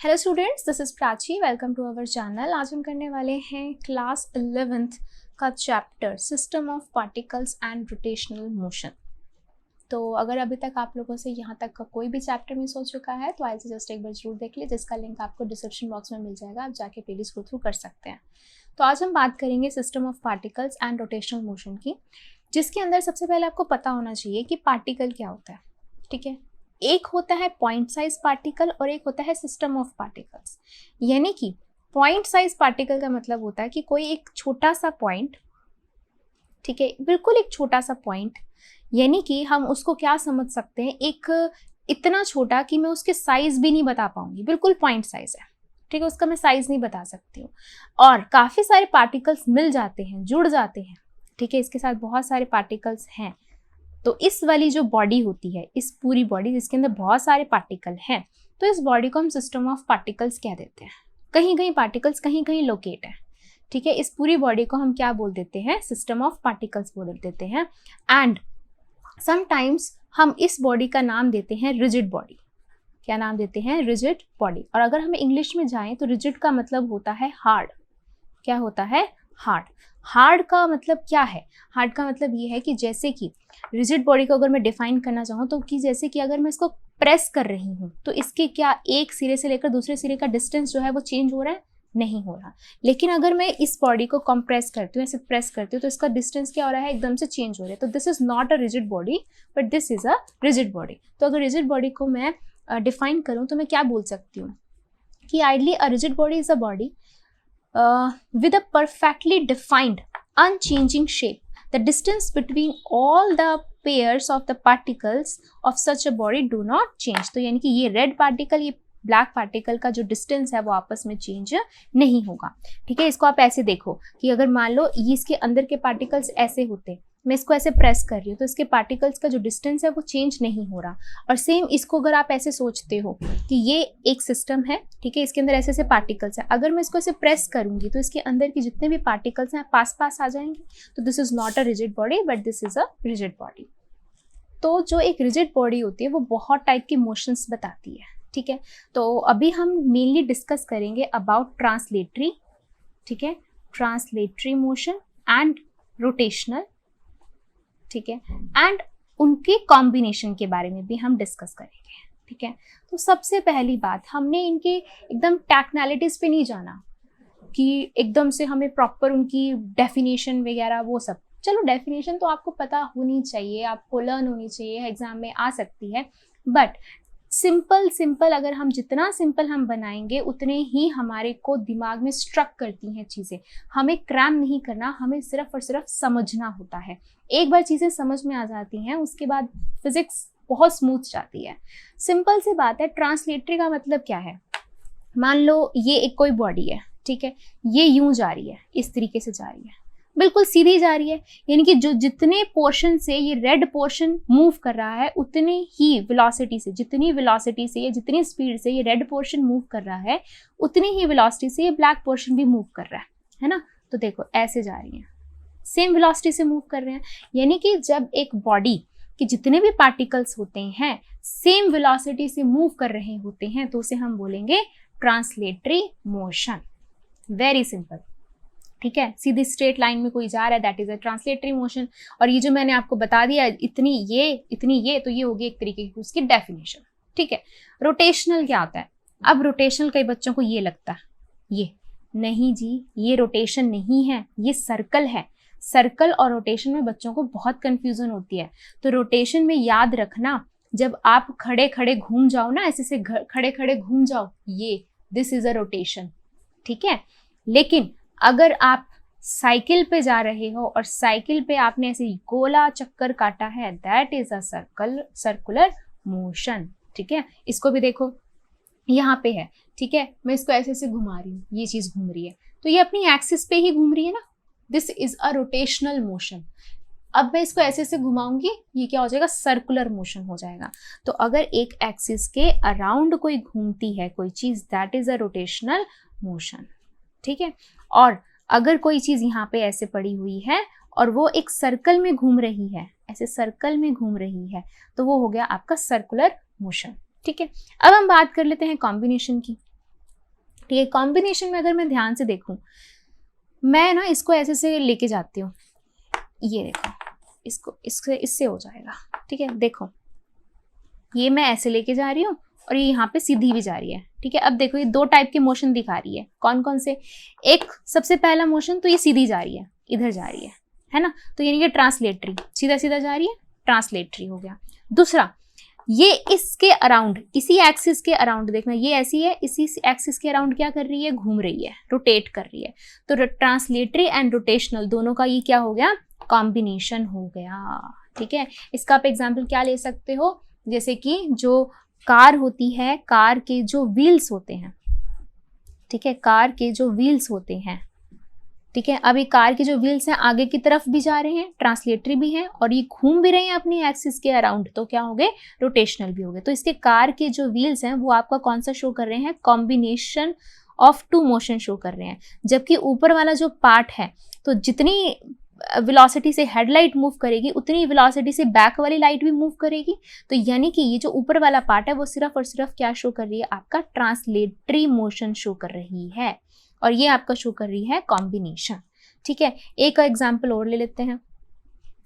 Hello students, this is Prachi. Welcome to our channel. आज हम करने वाले हैं क्लास 11th का chapter system of particles and rotational motion. तो अगर अभी तक आप लोगों से यहाँ तक का कोई भी चैप्टर मिस हो चुका है तो आज जस्ट एक बार जरूर देख लीजिए, जिसका लिंक आपको डिस्क्रिप्शन बॉक्स में मिल जाएगा। आप जाके प्लेलिस्ट गो थ्रू कर सकते हैं। तो आज हम बात करेंगे system of particles and rotational motion की, जिसके अंदर सबसे पहले आपको पता होना चाहिए कि पार्टिकल क्या होता है। ठीक है, एक होता है पॉइंट साइज पार्टिकल और एक होता है सिस्टम ऑफ पार्टिकल्स। यानी कि पॉइंट साइज पार्टिकल का मतलब होता है कि कोई एक छोटा सा पॉइंट, ठीक है, बिल्कुल एक छोटा सा पॉइंट, यानी कि हम उसको क्या समझ सकते हैं, एक इतना छोटा कि मैं उसके साइज भी नहीं बता पाऊंगी, बिल्कुल पॉइंट साइज है। ठीक है, उसका मैं साइज नहीं बता सकती हूँ। और काफी सारे पार्टिकल्स मिल जाते हैं, जुड़ जाते हैं। ठीक है, इसके साथ बहुत सारे पार्टिकल्स हैं। तो इस वाली जो बॉडी होती है, इस पूरी बॉडी जिसके अंदर बहुत सारे पार्टिकल हैं, तो इस बॉडी को हम सिस्टम ऑफ पार्टिकल्स कह देते हैं। कहीं कहीं पार्टिकल्स कहीं कहीं लोकेट है। ठीक है, इस पूरी बॉडी को हम क्या बोल देते हैं, सिस्टम ऑफ पार्टिकल्स बोल देते हैं। एंड समटाइम्स हम इस बॉडी का नाम देते हैं रिजिड बॉडी। क्या नाम देते हैं? Rigid body. और अगर हम इंग्लिश में जाएं तो रिजिड का मतलब होता है हार्ड। क्या होता है? हार्ड। हार्ड का मतलब क्या है? हार्ड का मतलब ये है कि जैसे कि रिजिड बॉडी को अगर मैं डिफाइन करना चाहूँ तो कि जैसे कि अगर मैं इसको प्रेस कर रही हूँ तो इसके क्या एक सिरे से लेकर दूसरे सिरे का डिस्टेंस जो है वो चेंज हो रहा है? नहीं हो रहा। लेकिन अगर मैं इस बॉडी को कंप्रेस करती हूँ, ऐसे प्रेस करती हूँ, तो इसका डिस्टेंस क्या हो रहा है? एकदम से चेंज हो रहा है। तो this is not a rigid body but this is a rigid body. तो अगर रिजिड बॉडी को मैं डिफाइन करूँ तो मैं क्या बोल सकती हूँ कि ideally a rigid body is a body with a perfectly defined unchanging shape. The distance between all the pairs of the particles of such a body do not change. तो यानी कि ये रेड पार्टिकल, ये black particle का जो distance है वो आपस में चेंज नहीं होगा। ठीक है, इसको आप ऐसे देखो कि अगर मान लो ये इसके अंदर के पार्टिकल्स ऐसे होते, मैं इसको ऐसे प्रेस कर रही हूँ तो इसके पार्टिकल्स का जो डिस्टेंस है वो चेंज नहीं हो रहा। और सेम इसको अगर आप ऐसे सोचते हो कि ये एक सिस्टम है, ठीक है, इसके अंदर ऐसे ऐसे पार्टिकल्स है, अगर मैं इसको ऐसे प्रेस करूंगी तो इसके अंदर के जितने भी पार्टिकल्स हैं पास पास आ जाएंगे। तो this is not a rigid body but this is a rigid body. तो जो एक रिजिड बॉडी होती है वो बहुत टाइप की मोशंस बताती है। ठीक है, तो अभी हम मेनली डिस्कस करेंगे अबाउट ट्रांसलेटरी, ठीक है, ट्रांसलेटरी मोशन एंड रोटेशनल, ठीक है, एंड उनके कॉम्बिनेशन के बारे में भी हम डिस्कस करेंगे। ठीक है, तो सबसे पहली बात, हमने इनके एकदम टेक्निकलिटीज पे नहीं जाना कि एकदम से हमें प्रॉपर उनकी डेफिनेशन वगैरह वो सब। चलो डेफिनेशन तो आपको पता होनी चाहिए, आपको लर्न होनी चाहिए, एग्जाम में आ सकती है। बट सिंपल अगर हम जितना सिंपल हम बनाएंगे उतने ही हमारे को दिमाग में स्ट्रक करती हैं चीज़ें। हमें क्रैम नहीं करना, हमें सिर्फ और सिर्फ समझना होता है। एक बार चीज़ें समझ में आ जाती हैं उसके बाद फिजिक्स बहुत स्मूथ जाती है। सिंपल सी बात है, ट्रांसलेटरी का मतलब क्या है? मान लो ये एक कोई बॉडी है, ठीक है, ये यूं जा रही है, इस तरीके से जा रही है, बिल्कुल सीधी जा रही है। यानी कि जो जितने पोर्शन से ये रेड पोर्शन मूव कर रहा है उतने ही वेलोसिटी से, जितनी वेलोसिटी से या जितनी स्पीड से ये रेड पोर्शन मूव कर रहा है उतनी ही वेलोसिटी से ये ब्लैक पोर्शन भी मूव कर रहा है ना। तो देखो ऐसे जा रही है, सेम वेलोसिटी से मूव कर रहे हैं। यानी कि जब एक बॉडी के जितने भी पार्टिकल्स होते हैं सेम वेलोसिटी से मूव कर रहे होते हैं तो उसे हम बोलेंगे ट्रांसलेटरी मोशन। Very simple. ठीक है, सीधी स्ट्रेट लाइन में कोई जा रहा है, that is a translatory motion. और ये जो मैंने आपको बता दिया, इतनी ये तो ये होगी एक तरीके की उसकी डेफिनेशन। ठीक है, रोटेशनल क्या होता है? अब रोटेशनल कई बच्चों को ये लगता है, ये नहीं जी, ये रोटेशन नहीं है, ये सर्कल है। सर्कल और रोटेशन में बच्चों को बहुत कंफ्यूजन होती है। तो रोटेशन में याद रखना, जब आप खड़े खड़े घूम जाओ ना, ऐसे से खड़े खड़े घूम जाओ, ये दिस इज अ रोटेशन। ठीक है, लेकिन अगर आप साइकिल पे जा रहे हो और साइकिल पे आपने ऐसे गोला चक्कर काटा है, that is a circular motion. ठीक है, इसको भी देखो, यहाँ पे है, ठीक है, मैं इसको ऐसे ऐसे घुमा रही हूँ, ये चीज घूम रही है, तो ये अपनी एक्सिस पे ही घूम रही है ना। This is a rotational motion. अब मैं इसको ऐसे ऐसे घुमाऊंगी, ये क्या हो जाएगा? सर्कुलर मोशन हो जाएगा। तो अगर एक एक्सिस के अराउंड कोई घूमती है कोई चीज, that is a rotational motion. ठीक है, और अगर कोई चीज यहाँ पे ऐसे पड़ी हुई है और वो एक सर्कल में घूम रही है, ऐसे सर्कल में घूम रही है, तो वो हो गया आपका सर्कुलर मोशन। ठीक है, अब हम बात कर लेते हैं कॉम्बिनेशन की। ठीक है। कॉम्बिनेशन में अगर मैं ध्यान से देखूं, मैं ना इसको ऐसे से लेके जाती हूँ, ये देखो, इसको इससे हो जाएगा, ठीक है। देखो ये मैं ऐसे लेके जा रही हूँ और ये यहाँ पे सीधी भी जा रही है, ठीक है। अब देखो ये दो टाइप के मोशन दिखा रही है, कौन कौन से। एक सबसे पहला मोशन तो ये सीधी जा रही है, इधर जा रही है ना, तो यानी कि ट्रांसलेटरी, सीधा सीधा जा रही है, ट्रांसलेटरी हो गया। दूसरा, ये इसके अराउंड, इसी एक्सिस के अराउंड, देखना ये ऐसी है, इसी एक्सिस के अराउंड क्या कर रही है, घूम रही है, रोटेट कर रही है। तो ट्रांसलेटरी एंड रोटेशनल दोनों का ये क्या हो गया, कॉम्बिनेशन हो गया, ठीक है। इसका आप एग्जाम्पल क्या ले सकते हो, जैसे कि जो कार होती है, कार के जो व्हील्स होते हैं, ठीक है, कार के जो व्हील्स होते हैं, ठीक है। अब ये कार के जो व्हील्स हैं आगे की तरफ भी जा रहे हैं, ट्रांसलेटरी भी हैं, और ये घूम भी रहे हैं अपनी एक्सिस के अराउंड, तो क्या हो गए, रोटेशनल भी हो गए। तो इसके कार के जो व्हील्स हैं वो आपका कौन सा शो कर रहे हैं, combination of two motion show कर रहे हैं। जबकि ऊपर वाला जो पार्ट है, तो जितनी वेलोसिटी से हेडलाइट मूव करेगी उतनी वेलोसिटी से बैक वाली लाइट भी मूव करेगी। तो यानी कि ये जो ऊपर वाला पार्ट है वो सिर्फ और सिर्फ क्या शो कर रही है, आपका ट्रांसलेटरी मोशन शो कर रही है, और ये आपका शो कर रही है कॉम्बिनेशन, ठीक है। एक एग्जांपल और ले लेते हैं।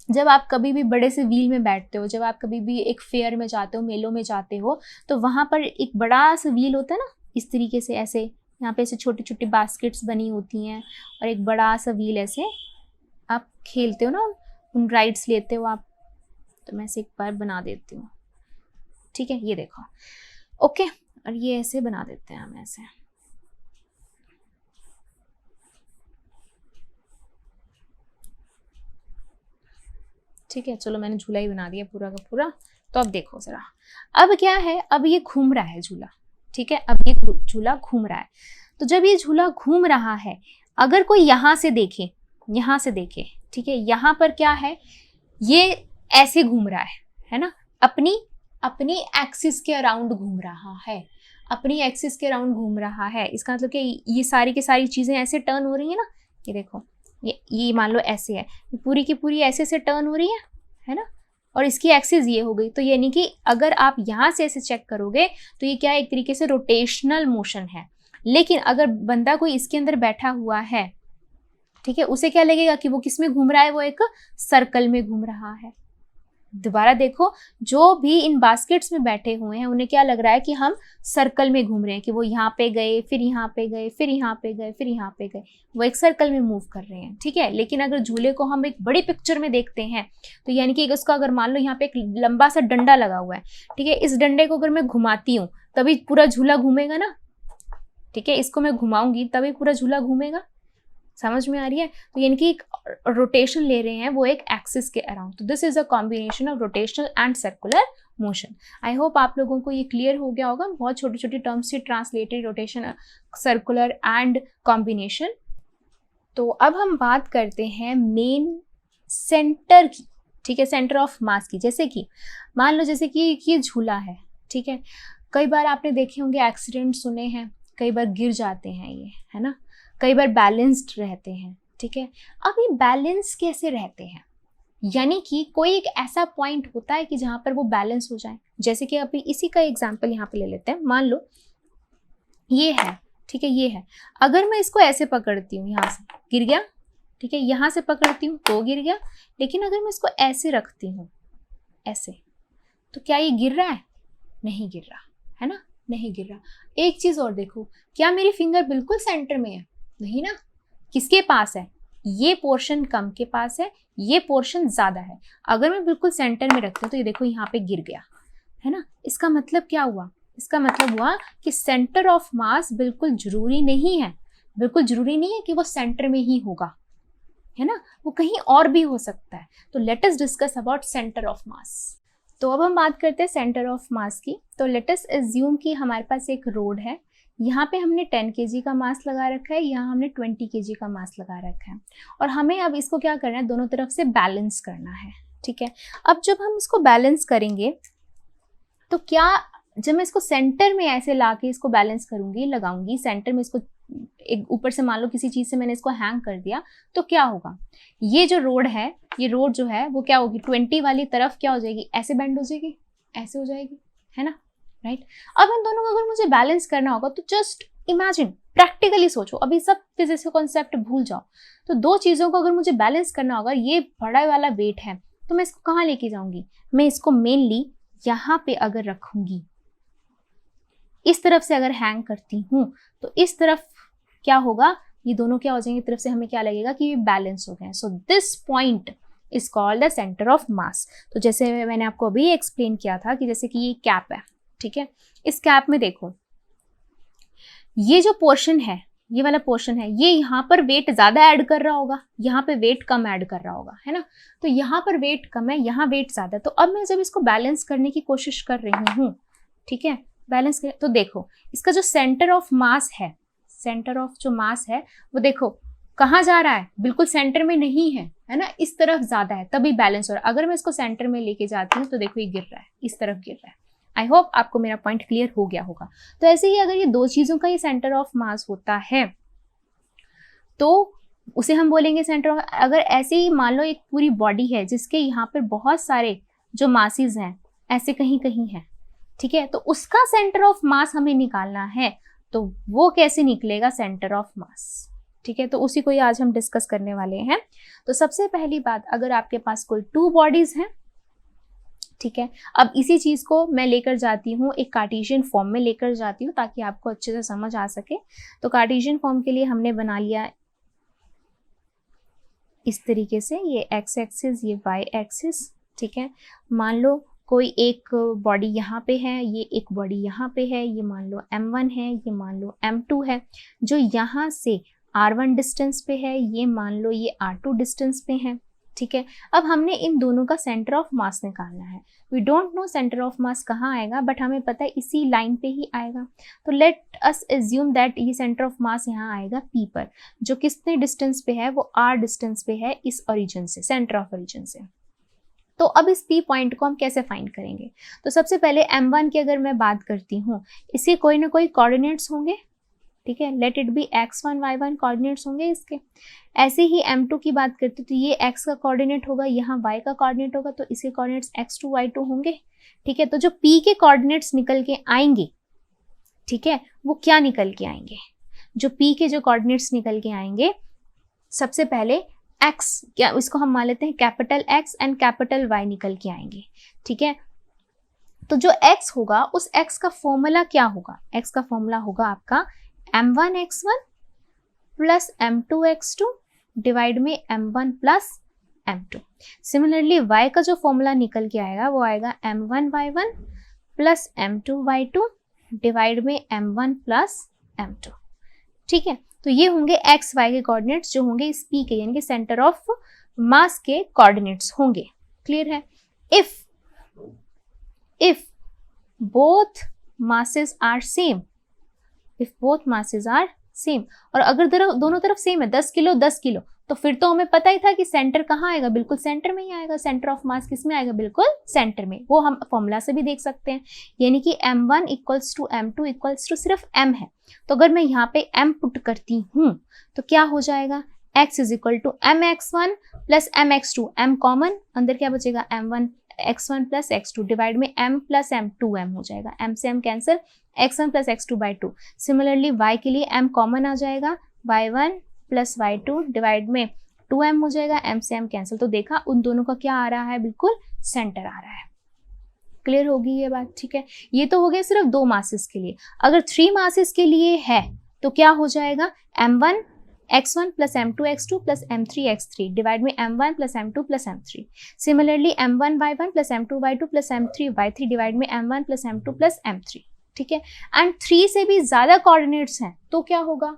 जब आप कभी भी बड़े से व्हील में बैठते हो, जब आप कभी भी एक फेयर में जाते हो, मेलों में जाते हो, तो वहां पर एक बड़ा सा व्हील होता है ना, इस तरीके से, ऐसे यहाँ पे ऐसे छोटी छोटी बास्केट्स बनी होती हैं, और एक बड़ा सा व्हील ऐसे आप खेलते हो ना, उन राइड्स लेते हो आप, तो मैं इसे एक बार बना देती हूँ, ठीक है। ये देखो, ओके, और ये ऐसे बना देते हैं हम ऐसे, ठीक है। चलो मैंने झूला ही बना दिया पूरा का पूरा। तो अब देखो जरा, अब क्या है, अब ये घूम रहा है झूला, ठीक है। अब ये झूला घूम रहा है, तो जब ये झूला घूम रहा है, अगर कोई यहाँ से देखे, यहाँ से देखे, ठीक है, यहाँ पर क्या है, ये ऐसे घूम रहा है ना, अपनी एक्सिस के अराउंड घूम रहा है, अपनी एक्सिस के अराउंड घूम रहा है। इसका मतलब कि ये सारी की सारी चीजें ऐसे टर्न हो रही है ना, ये देखो, ये मान लो ऐसे है, पूरी की पूरी ऐसे से टर्न हो रही है ना, और इसकी एक्सिस ये हो गई। तो यानी कि अगर आप यहाँ से ऐसे चेक करोगे तो ये क्या है, एक तरीके से रोटेशनल मोशन है। लेकिन अगर बंदा कोई इसके अंदर बैठा हुआ है, ठीक है, उसे क्या लगेगा कि वो किस में घूम रहा है, वो एक सर्कल में घूम रहा है। दोबारा देखो, जो भी इन बास्केट्स में बैठे हुए हैं उन्हें क्या लग रहा है कि हम सर्कल में घूम रहे हैं, कि वो यहाँ पे गए, फिर यहाँ पे गए, फिर यहाँ पे गए, फिर यहाँ पे गए, वो एक सर्कल में मूव कर रहे हैं, ठीक है। लेकिन अगर झूले को हम एक बड़ी पिक्चर में देखते हैं, तो यानी कि उसका अगर मान लो यहाँ पे एक लंबा सा डंडा लगा हुआ है, ठीक है, इस डंडे को अगर मैं घुमाती हूँ तभी पूरा झूला घूमेगा ना, ठीक है, इसको मैं घुमाऊंगी तभी पूरा झूला घूमेगा, समझ में आ रही है। तो यानी कि एक रोटेशन ले रहे हैं वो एक एक्सिस के अराउंड। तो this is a combination of rotational and circular motion. I hope आप लोगों को ये क्लियर हो गया होगा। बहुत छोटी छोटी टर्म्स से, translatory, rotation, circular and combination. तो अब हम बात करते हैं मेन सेंटर की, ठीक है, सेंटर ऑफ मास की। जैसे कि मान लो जैसे कि ये झूला है, ठीक है, कई बार आपने देखे होंगे एक्सीडेंट सुने हैं, कई बार गिर जाते हैं ये, है ना, कई बार बैलेंस्ड रहते हैं, ठीक है। अब ये बैलेंस कैसे रहते हैं, यानी कि कोई एक ऐसा पॉइंट होता है कि जहां पर वो बैलेंस हो जाए। जैसे कि अभी इसी का एग्जांपल यहाँ पे ले लेते हैं। मान लो ये है, ठीक है, ये है, अगर मैं इसको ऐसे पकड़ती हूँ, यहाँ से गिर गया, ठीक है, यहाँ से पकड़ती हूँ तो गिर गया। लेकिन अगर मैं इसको ऐसे रखती हूँ, ऐसे, तो क्या ये गिर रहा है? नहीं गिर रहा, है ना, नहीं गिर रहा। एक चीज और देखो, क्या मेरी फिंगर बिल्कुल सेंटर में है? नहीं ना, किसके पास है? ये पोर्शन कम के पास है, ये पोर्शन ज्यादा है। अगर मैं बिल्कुल सेंटर में रखती हूँ तो ये देखो यहाँ पे गिर गया, है ना। इसका मतलब क्या हुआ? इसका मतलब हुआ कि सेंटर ऑफ मास बिल्कुल जरूरी नहीं है, बिल्कुल जरूरी नहीं है कि वो सेंटर में ही होगा, है ना, वो कहीं और भी हो सकता है। तो let us discuss about centre of मास। तो अब हम बात करते हैं सेंटर ऑफ मास की। तो लेट अस एज्यूम कि हमारे पास एक रोड है, यहाँ पे हमने 10 kg का मास लगा रखा है, यहाँ हमने 20 kg का मास लगा रखा है, और हमें अब इसको क्या करना है, दोनों तरफ से बैलेंस करना है, ठीक है। अब जब हम इसको बैलेंस करेंगे तो क्या, जब मैं इसको सेंटर में ऐसे लाके इसको बैलेंस करूंगी, लगाऊंगी सेंटर में, इसको एक ऊपर से मान लो किसी चीज से मैंने इसको हैंग कर दिया, तो क्या होगा, ये जो रोड है, ये रोड जो है वो क्या होगी, 20 वाली तरफ क्या हो जाएगी, ऐसे बेंड हो जाएगी, ऐसे हो जाएगी, है ना, राइट। अब इन दोनों को अगर मुझे बैलेंस करना होगा तो जस्ट इमेजिन प्रैक्टिकली सोचो, अभी सब फिजिक्स के कॉन्सेप्ट भूल जाओ। तो दो चीजों को अगर मुझे बैलेंस करना होगा, ये बड़ा वाला वेट है तो मैं इसको कहाँ लेके जाऊंगी, मैं इसको मेनली यहाँ पे अगर रखूंगी, इस तरफ से अगर हैंग करती हूँ तो इस तरफ क्या होगा, ये दोनों क्या हो जाएंगे, तरफ से हमें क्या लगेगा कि ये बैलेंस हो गए। So this point is called the centre of मास। तो जैसे मैंने आपको अभी एक्सप्लेन किया था कि जैसे कि ये कैप है, ठीक है, इस कैप में देखो ये जो पोर्शन है, ये वाला पोर्शन है, ये यहाँ पर वेट ज्यादा ऐड कर रहा होगा, यहाँ पे वेट कम ऐड कर रहा होगा, है ना। तो यहाँ पर वेट कम है, यहाँ वेट ज्यादा। तो अब मैं जब इसको बैलेंस करने की कोशिश कर रही हूँ, ठीक है, बैलेंस कर, तो देखो इसका जो सेंटर ऑफ मास है, सेंटर ऑफ जो मास है वो देखो कहाँ जा रहा है, बिल्कुल सेंटर में नहीं है, है ना, इस तरफ ज्यादा है, तभी बैलेंस हो रहा है। अगर मैं इसको सेंटर में लेके जाती हूँ तो देखो ये गिर रहा है, इस तरफ गिर रहा है। आई होप आपको मेरा पॉइंट क्लियर हो गया होगा। तो ऐसे ही अगर ये दो चीजों का ये सेंटर ऑफ मास होता है तो उसे हम बोलेंगे सेंटर ऑफ। अगर ऐसे ही मान लो एक पूरी बॉडी है जिसके यहाँ पर बहुत सारे जो मासेस हैं ऐसे कहीं कहीं है, ठीक है, तो उसका सेंटर ऑफ मास हमें निकालना है, तो वो कैसे निकलेगा, सेंटर ऑफ मास, ठीक है। तो उसी को ही आज हम डिस्कस करने वाले हैं। तो सबसे पहली बात, अगर आपके पास कोई टू बॉडीज हैं, ठीक है, अब इसी चीज को मैं लेकर जाती हूँ एक कार्टेशियन फॉर्म में लेकर जाती हूँ ताकि आपको अच्छे से समझ आ सके। तो कार्टेशियन फॉर्म के लिए हमने बना लिया इस तरीके से, ये एक्स एक्सिस, ये वाई एक्सिस, ठीक है। मान लो कोई एक बॉडी यहाँ पे है, ये एक बॉडी यहाँ पे है, ये मान लो m1 है, ये मान लो m2 है, जो यहाँ से r1 डिस्टेंस पे है, ये मान लो ये r2 डिस्टेंस पे है, ठीक है। अब हमने इन दोनों का सेंटर ऑफ मास निकालना है। We don't know centre of mass कहाँ आएगा, बट हमें पता है इसी लाइन पे ही आएगा। तो लेट अस एज्यूम दैट ये सेंटर ऑफ मास यहाँ आएगा P पर, जो कितने डिस्टेंस पे है, वो r डिस्टेंस पे है इस ओरिजिन से, सेंटर ऑफ ओरिजिन से। तो अब इस P पॉइंट को हम कैसे फाइंड करेंगे, तो सबसे पहले m1 की अगर मैं बात करती हूँ, इसके कोई ना कोई कोऑर्डिनेट्स होंगे, ठीक है, let it be x1 y1 coordinates होंगे इसके। ऐसे ही m2 की बात करते तो ये x का कोऑर्डिनेट होगा, यहाँ y का कोऑर्डिनेट होगा, तो इसके कोऑर्डिनेट्स x2 y2 होंगे, ठीक है। तो जो P के कोऑर्डिनेट्स निकल के आएंगे, ठीक है, वो क्या निकल के आएंगे, जो P के जो कोऑर्डिनेट्स निकल के आएंगे, सबसे पहले x, क्या इसको हम मान लेते हैं capital X and capital Y निकल के आएंगे, ठीक है। तो जो x होगा उस x का फॉर्मूला क्या होगा, x का फॉर्मूला होगा आपका m1 x1 plus m2 x2 divide में m1 plus m2। Similarly y का जो फॉर्मूला निकल के आएगा वो आएगा m1 y1 plus m2 y2 divide में m1 प्लस m2, ठीक है। तो ये होंगे x y के कोऑर्डिनेट्स जो होंगे इस P के, यानी कि सेंटर ऑफ मास के कोऑर्डिनेट्स होंगे। क्लियर है। If both masses are same, if both masses are same, और अगर दोनों तरफ सेम है 10 किलो 10 किलो, तो फिर तो हमें पता ही था कि सेंटर कहाँ आएगा, बिल्कुल सेंटर में ही आएगा। सेंटर ऑफ मास किस में आएगा, बिल्कुल सेंटर में। वो हम फॉर्मूला से भी देख सकते हैं, यानी कि m1 equals to m2 equals to सिर्फ m है, तो अगर मैं यहाँ पे m पुट करती हूँ तो क्या हो जाएगा, x is equal to mx1 plus mx2, m common, अंदर क्या बचेगा m1 x1 plus x2 divide में m प्लस m 2m हो जाएगा, m से m cancel, x1 plus x2 by 2। Similarly y के लिए m कॉमन आ जाएगा, y1 प्लस y2 डिवाइड में 2m हो जाएगा, m से m कैंसिल। तो देखा उन दोनों का क्या आ रहा है, बिल्कुल सेंटर आ रहा है। क्लियर होगी ये बात, ठीक है। ये तो हो गया सिर्फ दो मासेस के लिए। अगर 3 मासेस के लिए है तो क्या हो जाएगा, m1 x1 plus m2 x2 plus m3 x3 divide में m1 plus m2 plus m3। Similarly m1 y1 plus m2 y2 plus m3 y3 divide में m1 plus m2 plus m3, ठीक है। एंड 3 से भी ज्यादा कोऑर्डिनेट्स हैं तो क्या होगा,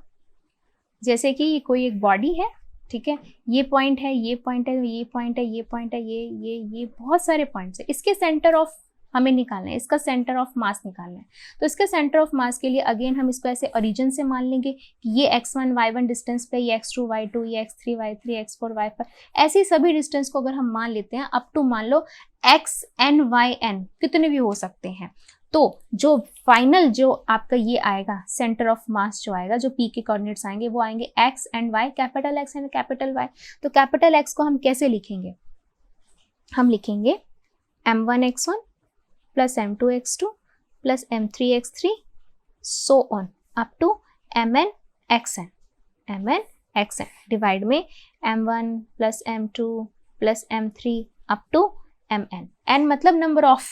जैसे कि कोई एक बॉडी है, ठीक है, ये पॉइंट है, ये पॉइंट है, ये पॉइंट है, ये पॉइंट है, ये बहुत सारे पॉइंट्स है। इसके सेंटर ऑफ हमें निकालना है, इसका सेंटर ऑफ मास निकालना है। तो इसके सेंटर ऑफ मास के लिए अगेन हम इसको ऐसे ओरिजिन से मान लेंगे कि ये x1 y1 डिस्टेंस पे, ये x2 y2, ये x3 y3, x4 y5, ऐसे सभी डिस्टेंस को अगर हम मान लेते हैं अप टू मान लो xn yn कितने भी हो सकते हैं। तो जो फाइनल जो आपका ये आएगा सेंटर ऑफ मास जो आएगा, जो P के कोऑर्डिनेट्स आएंगे वो आएंगे x and y, capital X and capital Y। तो कैपिटल X को हम कैसे लिखेंगे, हम लिखेंगे m1 x1 plus m2 x2 plus m3 x3 so on up to mn xn, mn xn divide में m1 plus m2 plus m3 up to mn, n मतलब number of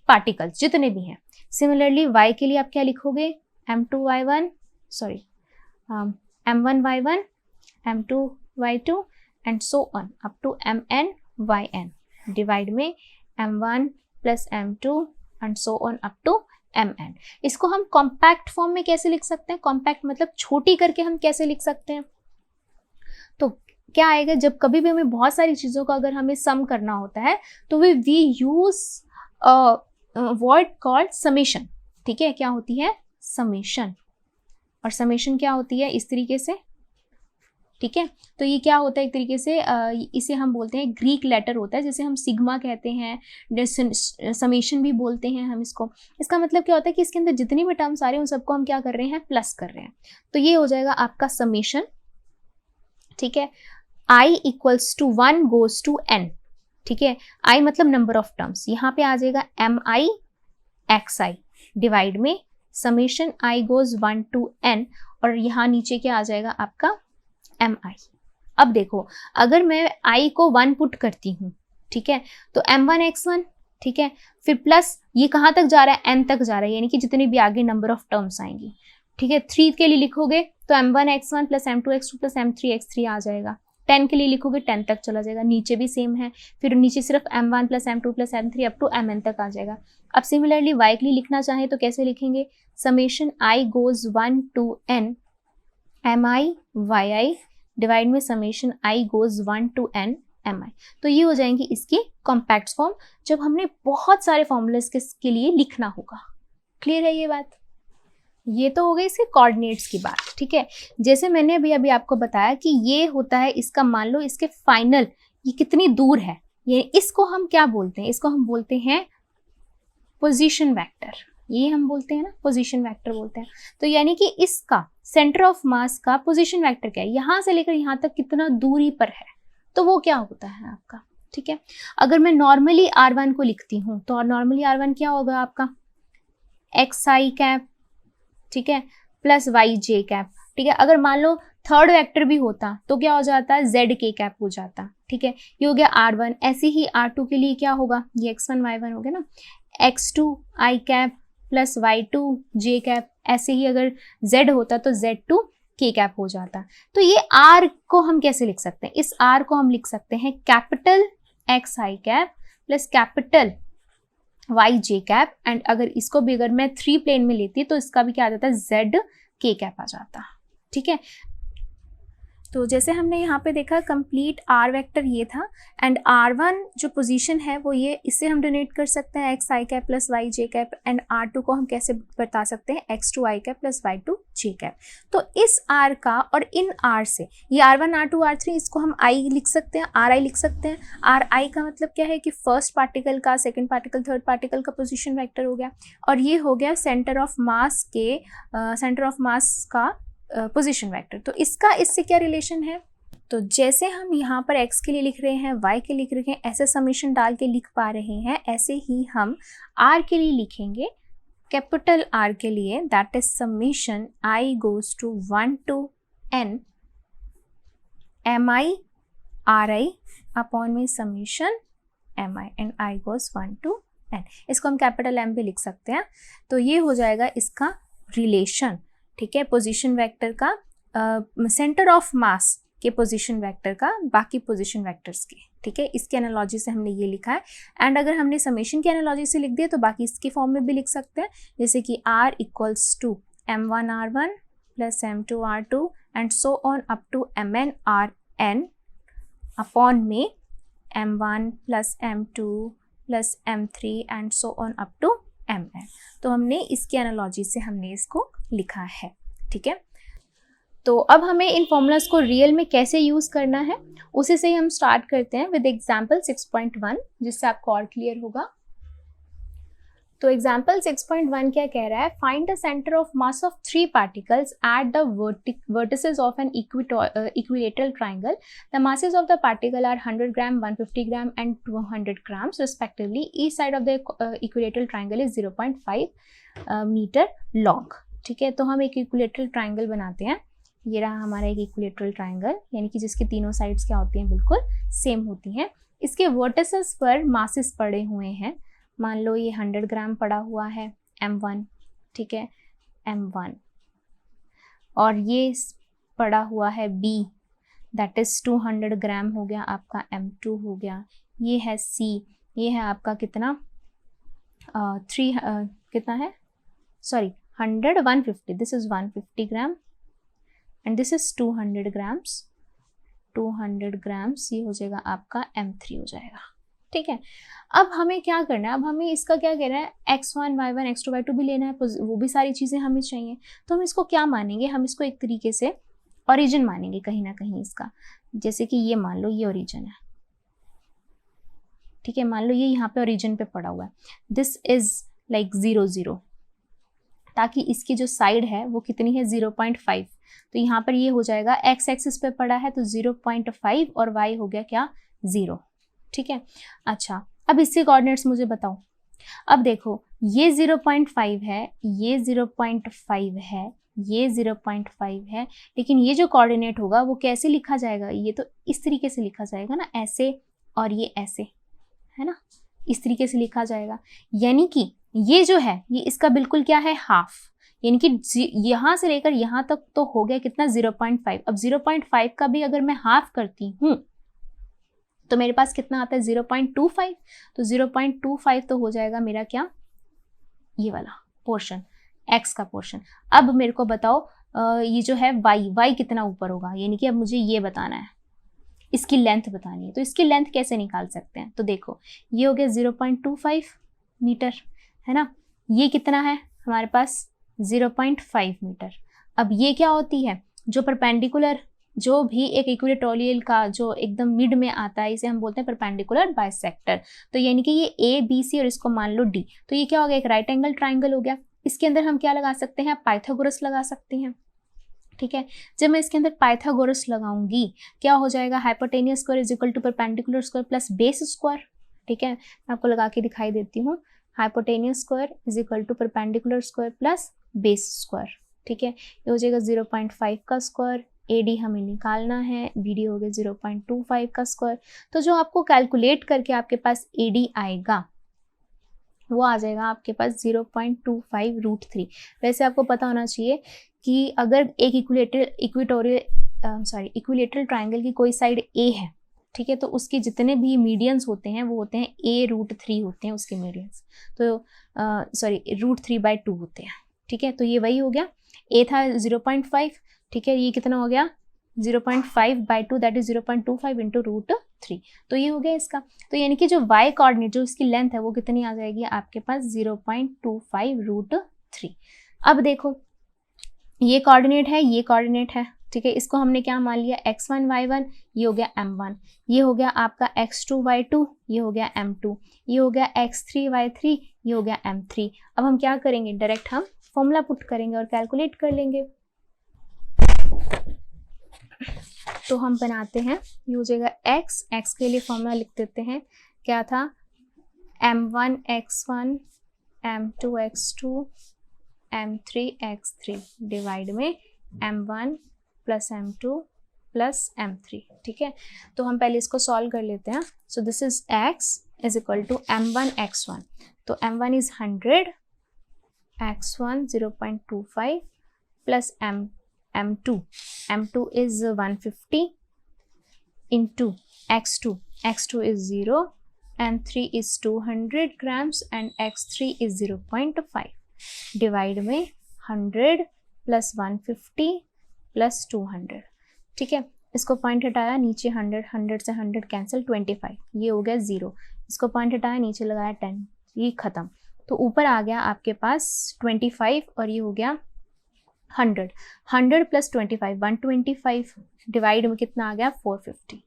particles जितने भी हैं। सिमिलरली y के लिए आप क्या लिखोगे, m1 y1, m2 y2 and so on up to mn yn divide में m1 plus m2 and so on up to mn। इसको हम कॉम्पैक्ट फॉर्म में कैसे लिख सकते हैं, कॉम्पैक्ट मतलब छोटी करके हम कैसे लिख सकते हैं, तो क्या आएगा, जब कभी भी हमें बहुत सारी चीज़ों का अगर हमें सम करना होता है तो we use word called summation. ठीक है, क्या होती है समेशन, और समेशन क्या होती है इस तरीके से। ठीक है, तो ये क्या होता है एक तरीके से, इसे हम बोलते हैं ग्रीक लेटर होता है, जैसे हम सिग्मा कहते हैं, समेशन भी बोलते हैं हम इसको। इसका मतलब क्या होता है कि इसके अंदर जितनी भी टर्म्स आ रहे हैं उन सबको हम क्या कर रहे हैं, प्लस कर रहे हैं। तो ये हो जाएगा आपका समेशन। ठीक है, i equals to 1 goes to n। ठीक है, i मतलब नंबर ऑफ टर्म्स, यहाँ पे आ जाएगा mi xi डिवाइड में summation i goes 1 to n, और यहाँ नीचे क्या आ जाएगा आपका mi। अब देखो, अगर मैं i को 1 पुट करती हूँ, ठीक है, तो m1 x1, ठीक है, फिर प्लस ये कहाँ तक जा रहा है, n तक जा रहा है, यानी कि जितने भी आगे नंबर ऑफ टर्म्स आएंगी। ठीक है, 3 के लिए लिखोगे तो m1 x1 plus m2 x2 plus m3 x3 आ जाएगा। 10 के लिए लिखोगे 10 तक चला जाएगा, नीचे भी सेम है, फिर नीचे सिर्फ m1 plus m2 plus m3 up to mn तक आ जाएगा। अब सिमिलरली y के लिए लिखना चाहे तो कैसे लिखेंगे, summation i goes 1 to n mi yi divide में summation i goes 1 to n mi। तो ये हो जाएंगी इसकी कॉम्पैक्ट फॉर्म, जब हमने बहुत सारे फॉर्मूलेस के लिए लिखना होगा। क्लियर है ये बात। ये तो हो गई इसके कोऑर्डिनेट्स की बात। ठीक है, जैसे मैंने अभी आपको बताया कि ये होता है इसका, मान लो इसके फाइनल ये कितनी दूर है, ये इसको हम क्या बोलते हैं, इसको हम बोलते हैं पोजीशन वेक्टर। ये हम बोलते हैं ना, पोजीशन वेक्टर बोलते हैं। तो यानी कि इसका सेंटर ऑफ मास का पोजीशन वेक्टर क्या है, यहाँ से लेकर यहाँ तक कितना दूरी पर है, तो वो क्या होता है आपका। ठीक है, अगर मैं नॉर्मली r1 को लिखती हूँ तो नॉर्मली r1 क्या होगा आपका xi कैप, ठीक है, प्लस वाई जे कैप। ठीक है, अगर मान लो थर्ड वेक्टर भी होता तो क्या हो जाता है, जेड के कैप हो जाता। ठीक है, ये हो गया r1। ऐसे ही r2 के लिए क्या होगा, ये x1 y1 हो गया ना, x2 i cap plus y2 j cap. ऐसे ही अगर z होता तो z2 k कैप हो जाता। तो ये r को हम कैसे लिख सकते हैं, इस r को हम लिख सकते हैं capital x i cap plus capital Y J cap, and अगर इसको भी अगर मैं 3 प्लेन में लेती तो इसका भी क्या आ जाता, जेड के कैप आ जाता। ठीक है, तो जैसे हमने यहाँ पे देखा कंप्लीट आर वेक्टर ये था, एंड r1 जो पोजीशन है वो ये, इससे हम डोनेट कर सकते हैं x i cap plus y j cap, and r2 को हम कैसे बता सकते हैं x2 i cap plus y2 j cap. तो इस r का और इन r से, ये r1 r2 r3, इसको हम i लिख सकते हैं, ri लिख सकते हैं। ri का मतलब क्या है कि फर्स्ट पार्टिकल का, सेकेंड पार्टिकल, थर्ड पार्टिकल का पोजिशन वेक्टर हो गया, और ये हो गया सेंटर ऑफ मास के, सेंटर ऑफ मास का पोजीशन वेक्टर। तो इसका इससे क्या रिलेशन है, तो जैसे हम यहाँ पर x के लिए लिख रहे हैं, y के लिए लिख रहे हैं, ऐसे समेशन डाल के लिख पा रहे हैं, ऐसे ही हम r के लिए लिखेंगे, कैपिटल R के लिए, that is summation i goes to 1 to n mi ri upon में summation mi, and i goes 1 to n। इसको हम कैपिटल M भी लिख सकते हैं। तो ये हो जाएगा इसका रिलेशन। ठीक है, पोजीशन वेक्टर का, सेंटर ऑफ मास के पोजीशन वेक्टर का बाकी पोजीशन वेक्टर्स के। ठीक है, इसके एनालॉजी से हमने ये लिखा है, एंड अगर हमने समेशन की एनालॉजी से लिख दिया तो बाकी इसके फॉर्म में भी लिख सकते हैं, जैसे कि r equals to m1 r1 plus m2 r2 and so on up to mn rn upon में m1 plus m2 plus m3 and so on up to mn। तो हमने इसकी एनालॉजी से हमने इसको लिखा है। ठीक है, तो अब हमें इन फॉर्मूलाज को रियल में कैसे यूज़ करना है, उसी से ही हम स्टार्ट करते हैं विद एग्जाम्पल 6.1, जिससे आपको और क्लियर होगा। तो एग्जाम्पल 6.1 क्या कह रहा है, find the centre of mass of 3 particles at the vertices of an equilateral triangle. The masses of the particle are 100 gram, 150 gram and 200 grams respectively. Each side of the equilateral triangle is 0.5 metre long. ठीक है, तो हम एक equilateral triangle बनाते हैं, ये रहा हमारा एक इक्विलेटरल ट्राइंगल, यानी कि जिसके तीनों साइड्स क्या होती हैं, बिल्कुल सेम होती हैं। इसके वर्टिसेस पर मासेस पड़े हुए हैं। मान लो ये 100 ग्राम पड़ा हुआ है M1, ठीक है, M1, और ये पड़ा हुआ है B, दैट इज 200 ग्राम हो गया आपका M2 हो गया। ये है C, ये है आपका कितना कितना है, sorry 100, 150, this is 150 gram and this is 200 grams, 200 grams, ये हो जाएगा आपका M3 हो जाएगा, ठीक है। अब हमें क्या करना है, अब हमें इसका क्या कहना है, x1, y1, x2, y2 भी लेना है, वो भी सारी चीज़ें हमें चाहिए। तो हम इसको क्या मानेंगे, हम इसको एक तरीके से ओरिजिन मानेंगे कहीं ना कहीं इसका। जैसे कि ये मान लो ये ओरिजिन है, ठीक है, मान लो ये यहाँ पे ओरिजिन पे पड़ा हुआ है, दिस इज लाइक 0, 0, ताकि इसकी जो साइड है वो कितनी है 0.5, तो यहाँ पर ये हो जाएगा x एक्सिस पे पड़ा है तो 0.5 और y हो गया क्या 0, ठीक है। अच्छा, अब इसके कोऑर्डिनेट्स मुझे बताओ। अब देखो ये 0.5 है, ये 0.5 है, ये 0.5 है, लेकिन ये जो कोऑर्डिनेट होगा वो कैसे लिखा जाएगा, ये तो इस तरीके से लिखा जाएगा ना, ऐसे और ये ऐसे, है ना, इस तरीके से लिखा जाएगा। यानी कि ये जो है ये इसका बिल्कुल क्या है, हाफ, यानी कि यहाँ से लेकर यहाँ तक तो हो गया कितना 0.5। अब 0.5 का भी अगर मैं हाफ करती हूँ तो मेरे पास कितना आता है 0.25, तो 0.25 तो हो जाएगा मेरा क्या, ये वाला पोर्शन, x का पोर्शन। अब मेरे को बताओ ये जो है y कितना ऊपर होगा, यानी कि अब मुझे ये बताना है, इसकी लेंथ बतानी है। तो इसकी लेंथ कैसे निकाल सकते हैं, तो देखो ये हो गया 0.25 मीटर, है ना, ये कितना है हमारे पास 0.5 मीटर। अब ये क्या होती है, जो परपेंडिकुलर, जो भी एक इक्वेटोरियल का जो एकदम मिड में आता है, इसे हम बोलते हैं परपेंडिकुलर बाइसेक्टर। तो यानी कि ये ABC और इसको मान लो D, तो ये क्या हो गया, एक राइट एंगल ट्राइंगल हो गया। इसके अंदर हम क्या लगा सकते हैं, पाइथागोरस लगा सकते हैं, ठीक है। जब मैं इसके अंदर पाइथागोरस लगाऊंगी क्या हो जाएगा, hypotenuse square is equal to perpendicular square plus base square, ठीक है। मैं आपको लगा के दिखाई देती हूँ, hypotenuse square is equal to perpendicular square plus base square, ठीक है। ये हो जाएगा 0.5 का स्क्वायर, AD हमें निकालना है, BD हो गया 0.25 का स्क्वायर। तो जो आपको कैलकुलेट करके आपके पास AD आएगा वो आ जाएगा आपके पास 0.25√3। वैसे आपको पता होना चाहिए कि अगर एक इक्विलेटरल ट्राइंगल की कोई साइड A है, ठीक है, तो उसके जितने भी मीडियंस होते हैं वो होते हैं A√3 होते हैं उसके मीडियंस, तो √3/2 होते हैं, ठीक है। तो ये वही हो गया, A था 0.5, ठीक है, ये कितना हो गया 0.5/2, दैट इज 0.25 इंटू √3, तो ये हो गया इसका। तो यानी कि जो y कोऑर्डिनेट, जो इसकी लेंथ है वो कितनी आ जाएगी आपके पास 0.25√3। अब देखो ये कोऑर्डिनेट है, ये कोऑर्डिनेट है, ठीक है, इसको हमने क्या मान लिया x1 y1, ये हो गया M1, ये हो गया आपका x2 y2, ये हो गया M2, ये हो गया x3 y3, ये हो गया M3। अब हम क्या करेंगे, डायरेक्ट हम फॉर्मूला पुट करेंगे और कैलकुलेट कर लेंगे। तो हम बनाते हैं, ये हो जाएगा x के लिए फॉर्मूला लिख देते हैं, क्या था M1 x1 M2 x2 M3 x3 divide में M1 plus M2 plus M3, ठीक है। तो हम पहले इसको सॉल्व कर लेते हैं। So this is x is equal to M1 x1, तो M1 is 100, x1 0.25 plus M2 is 150 into x2 is 0 and 3 is 200 grams and x3 is 0.5 divide में 100 प्लस 150 प्लस 200, ठीक है। इसको पॉइंट हटाया, नीचे 100 से 100 कैंसिल, 25, ये हो गया 0, इसको पॉइंट हटाया, नीचे लगाया 10, ये खत्म। तो ऊपर आ गया आपके पास 25 और ये हो गया 100 प्लस 25 125 डिवाइड में कितना आ गया 450,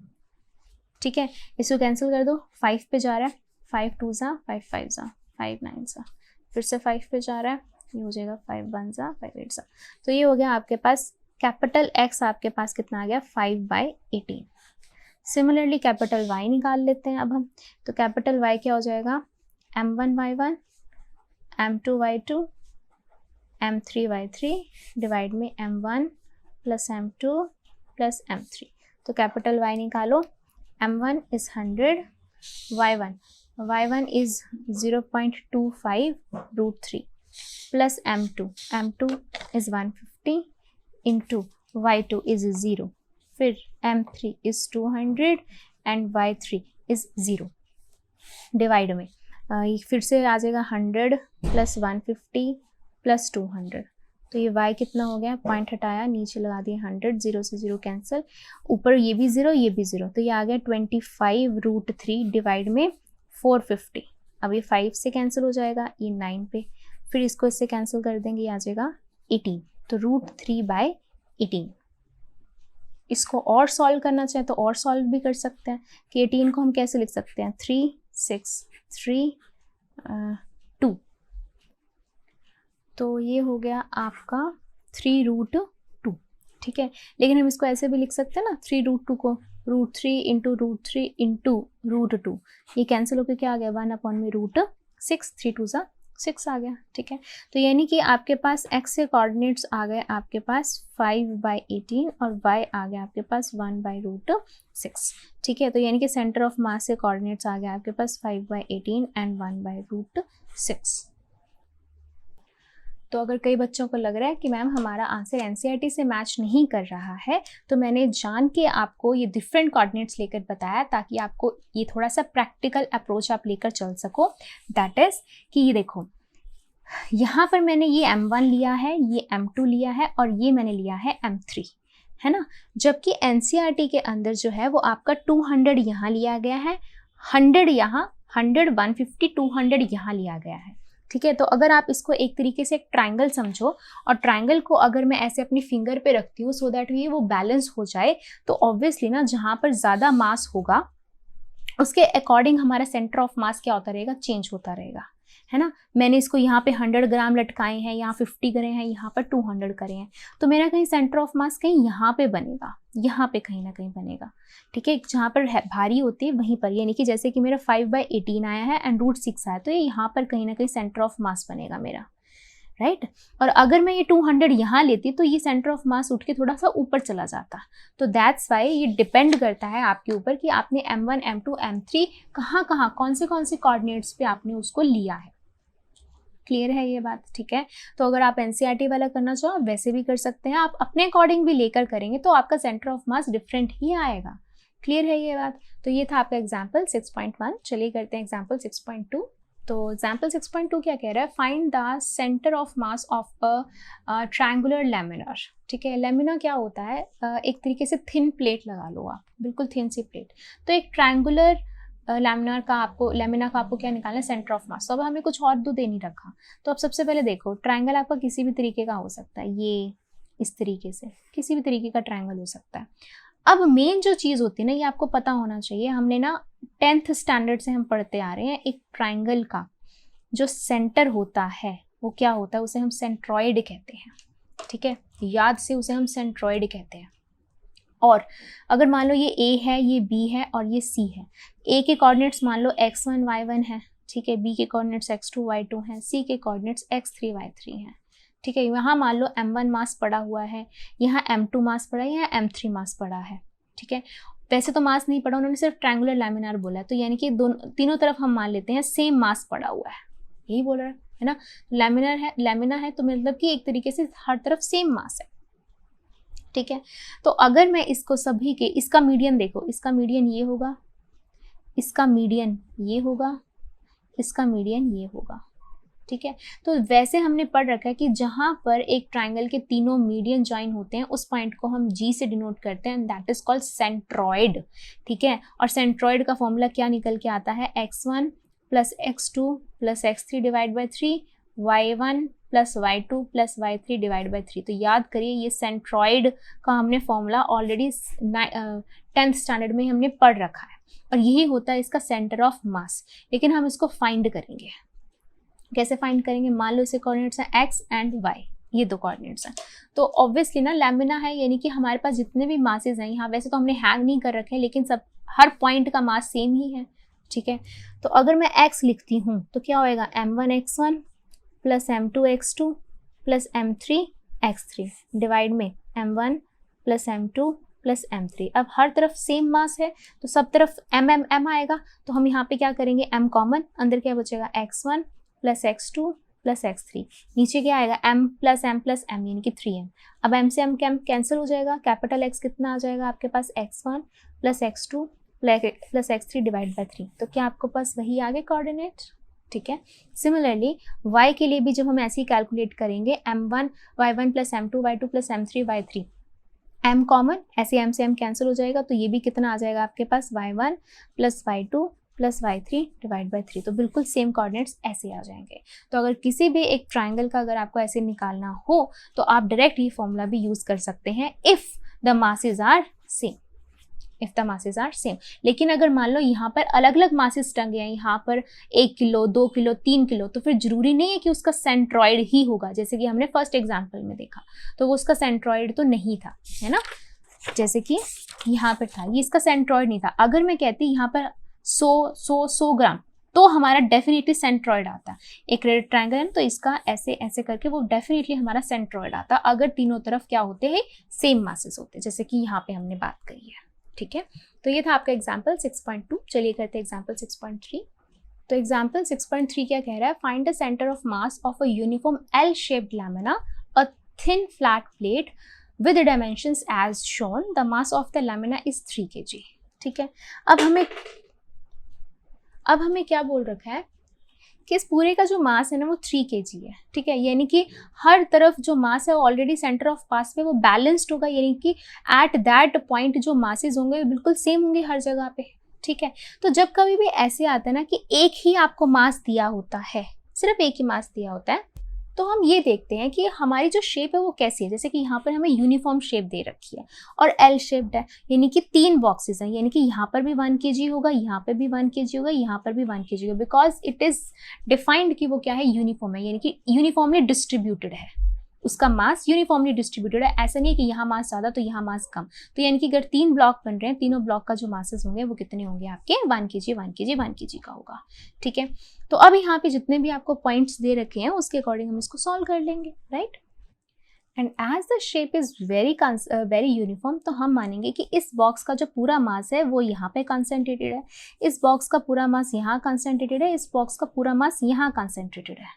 ठीक है। इसको कैंसिल कर दो, 5 पे जा रहा है, 5 2 ज़ा 5 5 ज़ा 5 9 ज़ा, फिर से 5 पे जा रहा है, ये हो जाएगा 5 1 ज़ा 5 8 ज़ा। तो ये हो गया आपके पास कैपिटल X आपके पास कितना आ गया 5/18। सिमिलरली कैपिटल Y निकाल लेते हैं अब हम। तो कैपिटल Y क्या हो जाएगा M1 Y1 M2 Y2 M3 Y3 divide में M1 plus m2 plus m3। तो कैपिटल Y निकालो, m1 is 100, y1 is 0.25 root 3 plus m2 is 150 into y2 is 0, फिर m3 is 200 and y3 is 0। Divide में फिर से आ जाएगा 100 plus 150 plus 200, तो ये y कितना हो गया, पॉइंट हटाया, नीचे लगा दिया 100, 0 से 0 कैंसिल, ऊपर ये भी 0 ये भी 0, तो ये आ गया 25 रूट 3 डिवाइड में 450। अब ये 5 से कैंसिल हो जाएगा, ये 9 पे, फिर इसको इससे कैंसिल कर देंगे, ये आ जाएगा 18, तो रूट 3/18। इसको और सॉल्व करना चाहे तो और सॉल्व भी कर सकते हैं कि 18 को हम कैसे लिख सकते हैं, 3 6 3 2, तो ये हो गया आपका 3 रूट 2, ठीक है। लेकिन हम इसको ऐसे भी लिख सकते हैं ना, 3 रूट 2 को root 3 into root 3 into root 2, ये कैंसिल होकर क्या आ गया, 1/√6, 3 2 सा 6 आ गया, ठीक है। तो यानी कि आपके पास x के कोऑर्डिनेट्स आ गए आपके पास 5/18 और y आ गया आपके पास 1/√6, ठीक है। तो यानी कि सेंटर ऑफ मास के कोऑर्डिनेट्स आ गए आपके पास 5/18 एंड 1/√6। तो अगर कई बच्चों को लग रहा है कि मैम हमारा आंसर एनसीईआरटी से मैच नहीं कर रहा है, तो मैंने जान के आपको ये डिफरेंट कोऑर्डिनेट्स लेकर बताया ताकि आपको ये थोड़ा सा प्रैक्टिकल अप्रोच आप लेकर चल सको। दैट इज़ कि ये देखो, यहाँ पर मैंने ये m1 लिया है, ये m2 लिया है और ये मैंने लिया है m3, है ना। जबकि एनसीईआरटी के अंदर जो है वो आपका 200 यहाँ लिया गया है, 100 यहाँ, 100 150 200 यहाँ लिया गया है, ठीक है। तो अगर आप इसको एक तरीके से एक ट्रायंगल समझो और ट्रायंगल को अगर मैं ऐसे अपनी फिंगर पे रखती हूँ सो दैट ये वो बैलेंस हो जाए, तो ऑब्वियसली ना जहाँ पर ज़्यादा मास होगा उसके अकॉर्डिंग हमारा सेंटर ऑफ मास क्या होता रहेगा, चेंज होता रहेगा, है ना। मैंने इसको यहाँ पे 100 ग्राम लटकाए हैं, यहाँ 50 करे हैं, यहाँ पर 200 करे हैं, तो मेरा कहीं सेंटर ऑफ मास कहीं यहाँ पे बनेगा, यहाँ पे कहीं ना कहीं बनेगा, ठीक है। जहाँ पर भारी होती है वहीं पर, यानी कि जैसे कि मेरा 5/18 आया है एंड √6 आया, तो ये यहाँ पर कहीं ना कहीं सेंटर ऑफ मास बनेगा मेरा, राइट। और अगर मैं ये 200 यहाँ लेती तो ये सेंटर ऑफ मास उठ के थोड़ा सा ऊपर चला जाता। तो दैट्स वाई ये डिपेंड करता है आपके ऊपर कि आपने m1 m2 m3 कहाँ कहाँ कौन से कोऑर्डिनेट्स पे आपने उसको लिया है। क्लियर है ये बात, ठीक है। तो अगर आप एनसीईआरटी वाला करना चाहो वैसे भी कर सकते हैं, आप अपने अकॉर्डिंग भी लेकर करेंगे तो आपका सेंटर ऑफ मास डिफरेंट ही आएगा। क्लियर है ये बात। तो ये था आपका एग्जाम्पल 6.1। चलिए करते हैं एग्जाम्पल 6.2। तो एग्जाम्पल 6.2 क्या कह रहा है, find the centre of mass of a triangular laminar. ठीक है, लैमिना क्या होता है, एक तरीके से थिन प्लेट लगा लो आप, बिल्कुल थिन सी प्लेट। तो एक ट्रायंगुलर लैमिना का आपको क्या निकालना है, सेंटर ऑफ मास। तो अब हमें कुछ और दे नहीं रखा, तो अब सबसे पहले देखो ट्रायंगल आपका किसी भी तरीके का हो सकता है, ये इस तरीके से किसी भी तरीके का ट्रायंगल हो सकता है। अब मेन जो चीज़ होती है ना, ये आपको पता होना चाहिए, हमने ना 10th स्टैंडर्ड से हम पढ़ते आ रहे हैं, एक ट्रायंगल का जो सेंटर होता है वो क्या होता है, उसे हम सेंट्रॉइड कहते हैं। ठीक है, याद से उसे हम सेंट्रॉइड कहते हैं। और अगर मान लो ये A है, ये B है और ये C है, A के कोऑर्डिनेट्स मान लो x1 y1 है, ठीक है, B के कोऑर्डिनेट्स x2 y2 हैं, C के कोऑर्डिनेट्स x3 y3 हैं। ठीक है, यहाँ मान लो m1 मास पड़ा हुआ है, यहाँ m2 मास पड़ा है, यहाँ m3 मास पड़ा है। ठीक है, वैसे तो मास नहीं पड़ा, उन्होंने सिर्फ ट्रायंगुलर लैमिनार बोला है, तो यानी कि तीनों तरफ हम मान लेते हैं सेम मास पड़ा हुआ है, यही बोल रहा है ना। लैमिना है तो मतलब कि एक तरीके से हर तरफ सेम मास है। ठीक है, तो अगर मैं इसको सभी के, इसका मीडियन देखो, इसका मीडियन ये होगा, इसका मीडियन ये होगा, इसका मीडियन ये होगा। ठीक है, तो वैसे हमने पढ़ रखा है कि जहां पर एक ट्रायंगल के तीनों मीडियन ज्वाइन होते हैं उस पॉइंट को हम G से डिनोट करते हैं, दैट इज कॉल्ड सेंट्रॉइड। ठीक है, और सेंट्रॉइड का फॉर्मूला क्या निकल के आता है, x1 plus x2 plus x3 divide by 3, y1 plus y2 plus y3 divide by 3। तो याद करिए ये सेंट्रॉइड का हमने फॉर्मूला ऑलरेडी 10th स्टैंडर्ड में हमने पढ़ रखा है, और यही होता है इसका सेंटर ऑफ मास। लेकिन हम इसको फाइंड करेंगे, कैसे फाइंड करेंगे, मान लो इसे कोऑर्डिनेट्स हैं x एंड y, ये दो कोऑर्डिनेट्स हैं। तो ऑब्वियसली ना लैमिना है, यानी कि हमारे पास जितने भी मासेस हैं, यहाँ वैसे तो हमने हैंग नहीं कर रखे हैं, लेकिन सब हर पॉइंट का मास सेम ही है। ठीक है, तो अगर मैं x लिखती हूँ तो क्या होएगा, m1 x1 plus m2 x2 plus m3 x3 divide में m1 plus m2 plus m3। अब हर तरफ सेम मास है तो सब तरफ m आएगा, तो हम यहाँ पे क्या करेंगे, m कॉमन, अंदर क्या बचेगा x1 plus x2 plus x3, नीचे क्या आएगा m प्लस m यानी कि 3m। अब m से m कैंसिल हो जाएगा, कैपिटल X कितना आ जाएगा आपके पास, x1 plus x2 plus x3 divide by 3। तो क्या आपके पास वही आ गए कोऑर्डिनेट, ठीक है। सिमिलरली y के लिए भी जब हम ऐसे ही कैलकुलेट करेंगे, m1 y1 plus m2 y2 plus m3 y3, m common, ऐसे m से m कैंसिल हो जाएगा, तो ये भी कितना आ जाएगा आपके पास, y1 plus y2 plus y3 divide by 3। तो बिल्कुल सेम कोऑर्डिनेट्स ऐसे आ जाएंगे। तो अगर किसी भी एक ट्राइंगल का अगर आपको ऐसे निकालना हो तो आप डायरेक्ट ये फॉर्मूला भी यूज कर सकते हैं, if the masses are same, if the masses are same. लेकिन अगर मान लो यहाँ पर अलग अलग मासेस टंगे हैं, यहाँ पर 1 किलो 2 किलो 3 किलो, तो फिर जरूरी नहीं है कि उसका सेंट्रॉइड ही होगा, जैसे कि हमने फर्स्ट एग्जाम्पल में देखा, तो वो उसका सेंट्रॉइड तो नहीं था, है ना। जैसे कि यहाँ पर था, ये इसका सेंट्रॉइड नहीं था। अगर मैं कहती यहाँ पर 100 ग्राम, तो हमारा डेफिनेटली सेंट्रॉइड आता। एक रेड ट्रायंगल है तो इसका ऐसे ऐसे करके वो डेफिनेटली हमारा सेंट्रॉइड आता, अगर तीनों तरफ क्या होते हैं, सेम मासेस होते, जैसे कि यहाँ पे हमने बात करी है, ठीक है। तो ये था आपका एग्जाम्पल 6.2। चलिए करते हैं एग्जाम्पल 6.3। तो एग्जाम्पल 6.3 क्या कह रहा है, find the centre of mass of a uniform L shaped lamina, a thin flat plate with dimensions as shown, the mass of the lamina is 3 kg, ठीक है। अब हमें क्या बोल रखा है कि इस पूरे का जो मास है ना वो 3 kg है, ठीक है। यानी कि हर तरफ जो मास है ऑलरेडी सेंटर ऑफ मास पे वो बैलेंस्ड होगा, यानी कि एट दैट पॉइंट जो मासेस होंगे बिल्कुल सेम होंगे हर जगह पे, ठीक है। तो जब कभी भी ऐसे आता है ना कि एक ही आपको मास दिया होता है, सिर्फ एक ही मास दिया होता है, तो हम ये देखते हैं कि हमारी जो शेप है वो कैसी है। जैसे कि यहाँ पर हमें यूनिफॉर्म शेप दे रखी है और एल शेप्ड है, यानी कि 3 बॉक्सेस हैं, यानी कि यहाँ पर भी 1 kg होगा, यहाँ पर भी 1 kg होगा, यहाँ पर भी 1 kg होगा, बिकॉज इट इज डिफाइंड कि वो क्या है, यूनिफॉर्म है, यानी कि यूनिफॉर्मली डिस्ट्रीब्यूटेड है, उसका मास यूनिफॉर्मली डिस्ट्रीब्यूटेड है। ऐसा नहीं है कि यहाँ मास ज़्यादा तो यहाँ मास कम। तो यानी कि अगर 3 ब्लॉक बन रहे हैं, तीनों ब्लॉक का जो मासेस होंगे वो कितने होंगे आपके, 1 kg 1 kg 1 kg का होगा, ठीक है। तो अब यहाँ पे जितने भी आपको पॉइंट्स दे रखे हैं उसके अकॉर्डिंग हम इसको सॉल्व कर लेंगे, right. And as the shape is very uniform, तो हम मानेंगे कि इस बॉक्स का जो पूरा मास है वो यहाँ पे कंसंट्रेटेड है, इस बॉक्स का पूरा मास यहाँ कंसंट्रेटेड है, इस बॉक्स का पूरा मास यहाँ कंसंट्रेटेड है,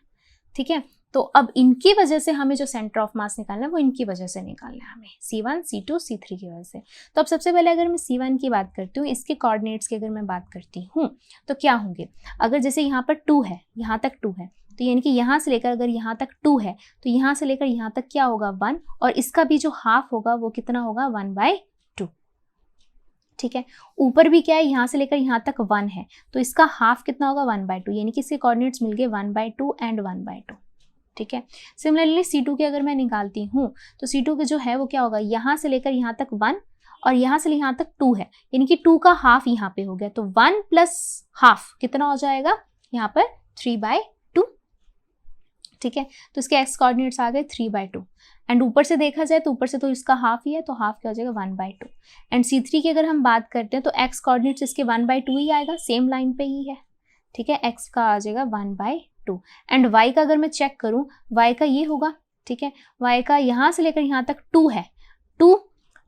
ठीक है। तो अब इनकी वजह से हमें जो सेंटर ऑफ मास निकालना है वो इनकी वजह से निकालना है हमें, C1 C2 C3 की वजह से। तो अब सबसे पहले अगर मैं C1 की बात करती हूँ, इसके कोऑर्डिनेट्स की अगर मैं बात करती हूँ तो क्या होंगे। अगर जैसे यहाँ पर 2 है, यहाँ तक 2 है, तो यानी कि यहाँ से लेकर अगर यहाँ तक 2 है तो यहाँ से लेकर यहाँ तक क्या होगा 1, और इसका भी जो हाफ होगा वो कितना होगा 1/2, ठीक है। ऊपर भी क्या है, यहाँ से लेकर यहाँ तक 1 है तो इसका हाफ कितना होगा 1/2, यानी कि इसके कोऑर्डिनेट्स मिल गए 1/2 एंड 1/2, ठीक है। सिमिलरली C2 की अगर मैं निकालती हूँ तो C2 के जो है वो क्या होगा, यहाँ से लेकर यहाँ तक 1 और यहाँ से यहाँ तक 2 है, यानी कि 2 का हाफ यहाँ पे हो गया, तो 1 प्लस हाफ कितना हो जाएगा यहाँ पर 3/2, ठीक है। तो इसके x कोऑर्डिनेट्स आ गए 3/2 एंड ऊपर से देखा जाए तो ऊपर से तो इसका हाफ ही है, तो हाफ क्या हो जाएगा 1/2। एंड C3 की अगर हम बात करते हैं तो x कोऑर्डिनेट्स इसके 1/2 ही आएगा, सेम लाइन पे ही है, ठीक है। x का आ जाएगा 1/2 एंड y का अगर मैं चेक करूं, y का ये होगा, ठीक है। y का यहाँ से लेकर यहाँ तक 2 है, 2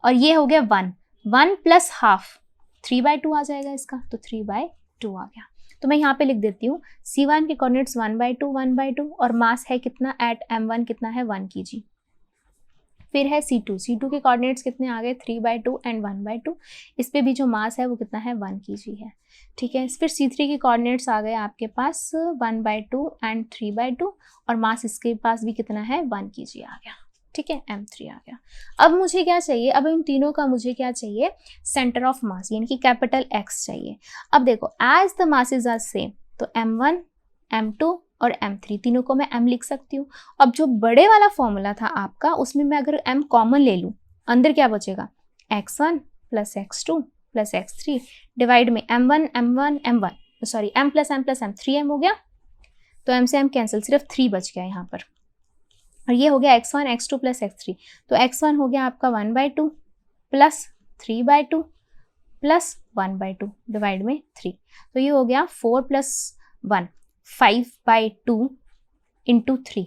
और ये हो गया 1 प्लस हाफ 3/2 आ जाएगा इसका, तो 3/2 आ गया। तो मैं यहाँ पे लिख देती हूँ C1 के कोऑर्डिनेट्स 1/2 और मास है कितना एट M1 कितना है 1 kg। फिर है C2 के कोऑर्डिनेट्स कितने आ गए 3/2 एंड 1/2, इस पे भी जो मास है वो कितना है 1 kg है, ठीक है। फिर C3 के कोऑर्डिनेट्स आ गए आपके पास 1/2 एंड 3/2 और मास इसके पास भी कितना है 1 kg आ गया, ठीक है, M3 आ गया। अब मुझे क्या चाहिए, अब इन तीनों का मुझे क्या चाहिए, सेंटर ऑफ मास यानी कि कैपिटल X चाहिए। अब देखो as the masses are same, तो M1 M2 और M3 तीनों को मैं M लिख सकती हूँ। अब जो बड़े वाला फॉर्मूला था आपका उसमें मैं अगर M कॉमन ले लूँ, अंदर क्या बचेगा x1 plus x2 plus x3 divide में M1 sorry M plus M 3M हो गया, तो M से M कैंसिल, सिर्फ 3 बच गया यहाँ पर, और ये हो गया x1 x2 प्लस x3, तो x1 हो गया आपका 1/2 प्लस 3/2 प्लस 1/2 डिवाइड में 3, तो ये हो गया 4 प्लस 1 5/2 इंटू 3,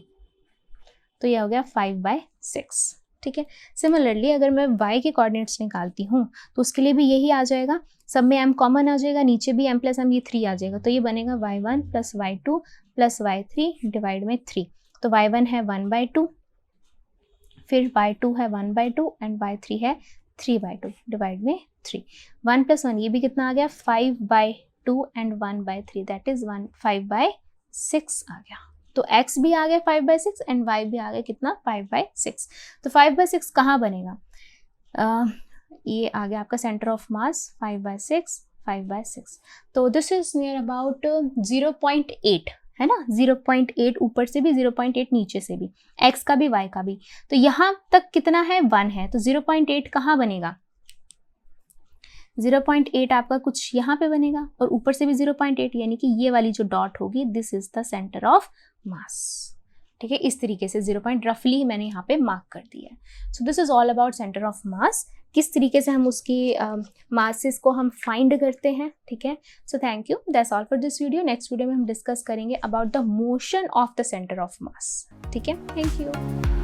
तो ये हो गया 5/6, ठीक है। सिमिलरली अगर मैं y के कोऑर्डिनेट्स निकालती हूँ तो उसके लिए भी यही आ जाएगा, सब में m कॉमन आ जाएगा, नीचे भी m प्लस m ये 3 आ जाएगा, तो ये बनेगा y1 plus y2 plus y3 divide में 3। तो y1 है 1/2, फिर y2 है 1/2 एंड y3 है 3/2 डिवाइड में 3। 1 प्लस 1 ये भी कितना आ गया 5/2 एंड 1/3 दैट इज 5/6 आ गया। तो x भी आ गया 5/6 एंड y भी आ गया कितना 5/6। तो 5/6 कहाँ बनेगा, ये आ गया आपका सेंटर ऑफ मास 5/6। तो दिस इज नियर अबाउट 0.8 है ना, 0.8 ऊपर से भी 0.8 नीचे से भी, x का भी y का भी। तो यहाँ तक कितना है 1 है, तो 0.8 कहाँ बनेगा, 0.8 आपका कुछ यहाँ पे बनेगा और ऊपर से भी 0.8, यानी कि ये वाली जो डॉट होगी this is the centre of मास। ठीक है, इस तरीके से 0 पॉइंट रफली मैंने यहाँ पे मार्क कर दिया है। सो this is all about centre of मास, किस तरीके से हम उसकी मासेस को हम फाइंड करते हैं। ठीक है, so thank you, that's all for this video. Next video में हम डिस्कस करेंगे about the motion of the centre of मास। ठीक है, थैंक यू।